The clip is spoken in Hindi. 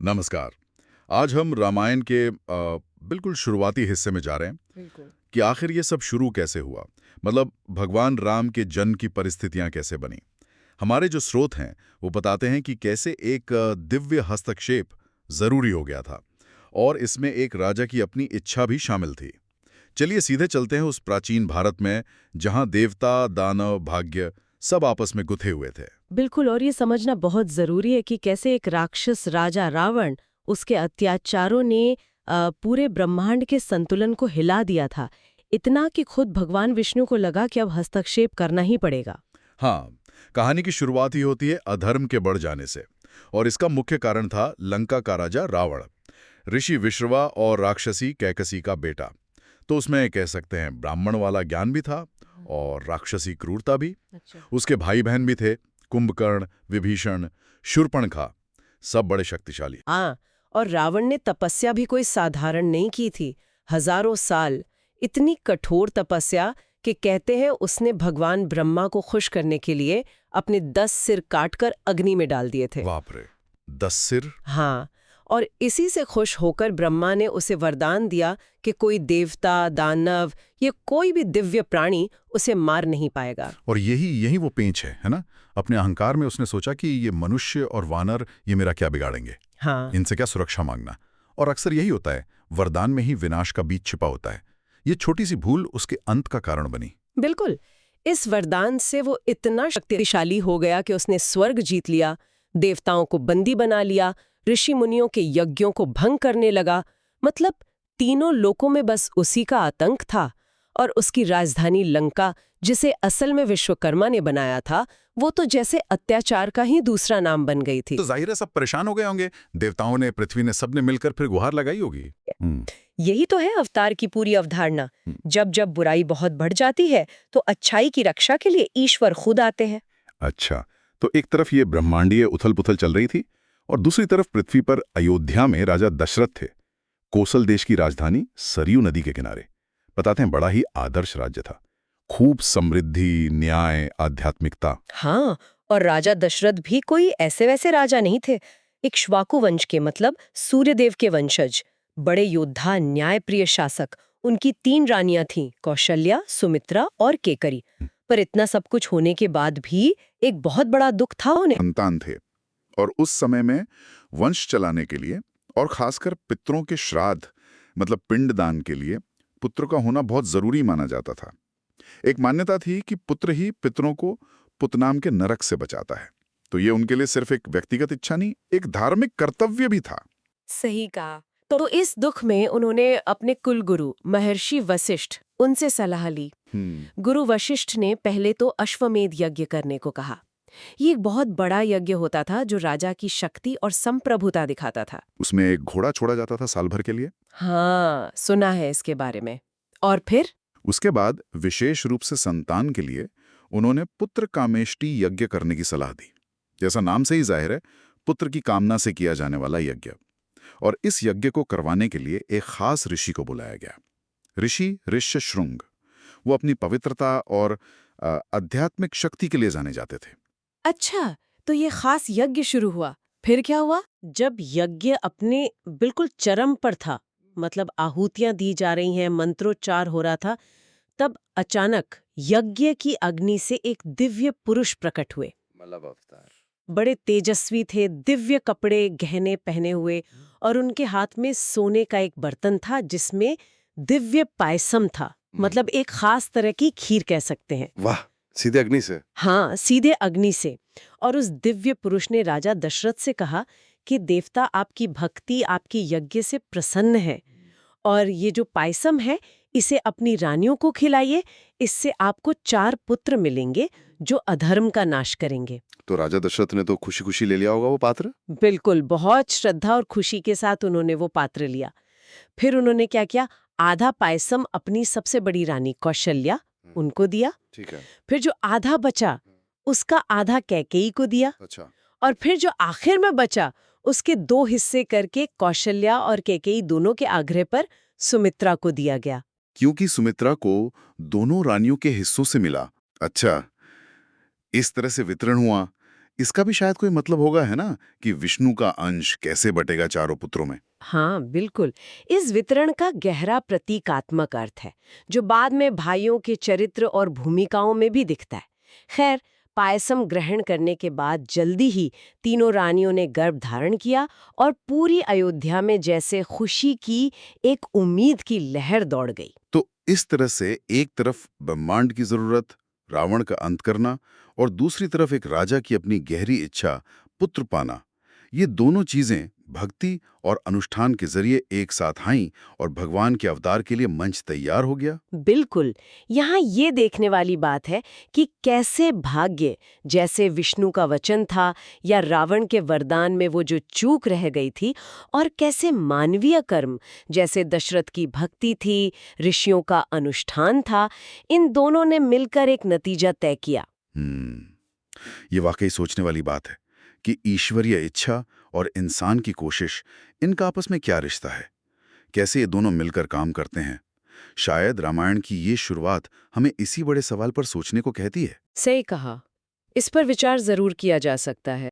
नमस्कार। आज हम रामायण के बिल्कुल शुरुआती हिस्से में जा रहे हैं बिल्कुल। कि आखिर ये सब शुरू कैसे हुआ। मतलब भगवान राम के जन्म की परिस्थितियां कैसे बनी। हमारे जो स्रोत हैं वो बताते हैं कि कैसे एक दिव्य हस्तक्षेप जरूरी हो गया था और इसमें एक राजा की अपनी इच्छा भी शामिल थी। चलिए सीधे चलते हैं उस प्राचीन भारत में जहां देवता, दानव, भाग्य सब आपस में गुथे हुए थे। बिल्कुल, और ये समझना बहुत ज़रूरी है कि कैसे एक राक्षस राजा रावण, उसके अत्याचारों ने पूरे ब्रह्मांड के संतुलन को हिला दिया था। इतना कि खुद भगवान विष्णु को लगा कि अब हस्तक्षेप करना ही पड़ेगा। हाँ, कहानी की शुरुआत ही होती है अधर्म के बढ़ जाने से और इसका मुख्य कारण था लंका का राजा रावण, ऋषि विश्रवा और राक्षसी कैकसी का बेटा। तो उसमें कह सकते हैं ब्राह्मण वाला ज्ञान भी था और राक्षसी क्रूरता भी। अच्छा। उसके भाई बहन भी थे, कुंभकर्ण, विभीषण, शूर्पणखा, सब बड़े शक्तिशाली। हाँ, और रावण ने तपस्या भी कोई साधारण नहीं की थी। हजारों साल, इतनी कठोर तपस्या कि कहते हैं उसने भगवान ब्रह्मा को खुश करने के लिए अपने 10 सिर काटकर अग्नि में डाल दिए थे। बाप रे, 10 सिर। हाँ, और इसी से खुश होकर ब्रह्मा ने उसे वरदान दिया कि कोई देवता, दानव या कोई भी दिव्य प्राणी उसे मार नहीं पाएगा। और यही यही वो पेंच है ना। अपने अहंकार में उसने सोचा कि ये मनुष्य और वानर ये मेरा क्या बिगाड़ेंगे, हाँ, इनसे क्या सुरक्षा मांगना। और अक्सर यही होता है, वरदान में ही विनाश का बीज छिपा होता है। ये छोटी सी भूल उसके अंत का कारण बनी। बिल्कुल। इस वरदान से वो इतना शक्तिशाली हो गया कि उसने स्वर्ग जीत लिया, देवताओं को बंदी बना लिया, ऋषि मुनियों के यज्ञों को भंग करने लगा। मतलब तीनों लोकों में बस उसी का आतंक था। और उसकी राजधानी लंका, जिसे असल में विश्वकर्मा ने बनाया था, वो तो जैसे अत्याचार का ही दूसरा नाम बन गई थी। तो जाहिर है सब परेशान हो गए होंगे। देवताओं ने, पृथ्वी ने, सबने मिलकर फिर गुहार लगाई होगी। हम्म। यही तो है अवतार की पूरी अवधारणा। जब जब बुराई बहुत बढ़ जाती है तो अच्छाई की रक्षा के लिए ईश्वर खुद आते हैं। अच्छा, तो एक तरफ ये ब्रह्मांडीय उथल-पुथल चल रही थी और दूसरी तरफ पृथ्वी पर अयोध्या में राजा दशरथ थे। कोसल देश की राजधानी सरयू नदी के किनारे। बताते हैं बड़ा ही आदर्श राज्य था। खूब समृद्धि, न्याय, आध्यात्मिकता। हाँ, और राजा दशरथ भी कोई ऐसे वैसे राजा नहीं थे। इक्ष्वाकु वंश के, मतलब सूर्यदेव के वंशज, बड़े योद्धा, न्यायप्रिय शासक। उनकी 3 रानियां थीं, कौशल्या, सुमित्रा और केकरी। पर इतना सब कुछ होने के बाद भी एक बहुत बड़ा दुख था उन्हें। संतान थे और उस समय में वंश चलाने के लिए और खासकर पितरों के श्राद्ध मतलब पिंडदान के लिए पुत्र का होना बहुत जरूरी माना जाता था। एक मान्यता थी कि पुत्र ही पितरों को पुतनाम के नरक से बचाता है। तो ये उनके लिए सिर्फ एक व्यक्तिगत इच्छा नहीं, एक धार्मिक कर्तव्य भी था। सही कहा। तो इस दुख में उन्होंने अपने कुलगुरु महर्षि वशिष्ठ, उनसे सलाह ली। गुरु वशिष्ठ ने पहले तो अश्वमेध यज्ञ करने को कहा। ये एक बहुत बड़ा यज्ञ होता था जो राजा की शक्ति और संप्रभुता दिखाता था। उसमें एक घोड़ा छोड़ा जाता था साल भर के लिए। हाँ, सुना है इसके बारे में। और फिर उसके बाद विशेष रूप से संतान के लिए उन्होंने पुत्र कामेष्टि यज्ञ करने की सलाह दी। जैसा नाम से ही जाहिर है, पुत्र की कामना से किया जाने वाला यज्ञ। और इस यज्ञ को करवाने के लिए एक खास ऋषि को बुलाया गया, ऋषि ऋष्यशृंग। वो अपनी पवित्रता और आध्यात्मिक शक्ति के लिए जाने जाते थे। अच्छा, तो ये खास यज्ञ शुरू हुआ। फिर क्या हुआ? जब यज्ञ अपने बिल्कुल चरम पर था, मतलब आहुतियां दी जा रही हैं, मंत्रोच्चार हो रहा था, तब अचानक यज्ञ की अग्नि से एक दिव्य पुरुष प्रकट हुए। मतलब अवतार। बड़े तेजस्वी थे, दिव्य कपड़े गहने पहने हुए, और उनके हाथ में सोने का एक बर्तन था जिसमें दिव्य पायसम था। मतलब एक खास तरह की खीर कह सकते हैं। वाह, सीधे अग्नि से। हाँ, सीधे अग्नि से। और उस दिव्य पुरुष ने राजा दशरथ से कहा कि देवता आपकी भक्ति, आपकी यज्ञ से प्रसन्न है, और ये जो पायसम है इसे अपनी रानियों को खिलाइए। इससे आपको 4 पुत्र मिलेंगे जो अधर्म का नाश करेंगे। तो राजा दशरथ ने तो खुशी खुशी ले लिया होगा वो पात्र। बिल्कुल, बहुत श्रद्धा और खुशी के साथ उन्होंने वो पात्र लिया। फिर उन्होंने क्या किया, आधा पायसम अपनी सबसे बड़ी रानी कौशल्या, उनको दिया। ठीक है। फिर जो आधा बचा उसका आधा कैकेयी को दिया। अच्छा। और फिर जो आखिर में बचा उसके 2 हिस्से करके कौशल्या और कैकेयी दोनों के आग्रह पर सुमित्रा को दिया गया। क्योंकि सुमित्रा को दोनों रानियों के हिस्सों से मिला। अच्छा, इस तरह से वितरण हुआ। इसका भी शायद कोई मतलब होगा, है ना, कि विष्णु का अंश कैसे बटेगा चारों पुत्रों में। हाँ, बिल्कुल। इस वितरण का गहरा प्रतीकात्मक अर्थ है, जो बाद में भाइयों के चरित्र और भूमिकाओं में भी दिखता है। खैर, पायसम ग्रहण करने के बाद जल्दी ही तीनों रानियों ने गर्भ धारण किया और पूरी अयोध्या में जैसे खुशी की, एक उम्मीद की लहर दौड़ गई। तो इस तरह से एक तरफ ब्रह्मांड की जरूरत, रावण का अंत करना, और दूसरी तरफ एक राजा की अपनी गहरी इच्छा, पुत्र पाना, ये दोनों चीजें भक्ति और अनुष्ठान के जरिए एक साथ आईं और भगवान के अवतार के लिए मंच तैयार हो गया। बिल्कुल। यहाँ ये देखने वाली बात है कि कैसे भाग्य, जैसे विष्णु का वचन था या रावण के वरदान में वो जो चूक रह गई थी, और कैसे मानवीय कर्म, जैसे दशरथ की भक्ति थी, ऋषियों का अनुष्ठान था, इन दोनों ने मिलकर एक नतीजा तय किया। ये वाकई सोचने वाली बात है कि ईश्वरीय इच्छा और इंसान की कोशिश, इनका आपस में क्या रिश्ता है, कैसे ये दोनों मिलकर काम करते हैं। शायद रामायण की ये शुरुआत हमें इसी बड़े सवाल पर सोचने को कहती है। सही कहा। इस पर विचार जरूर किया जा सकता है।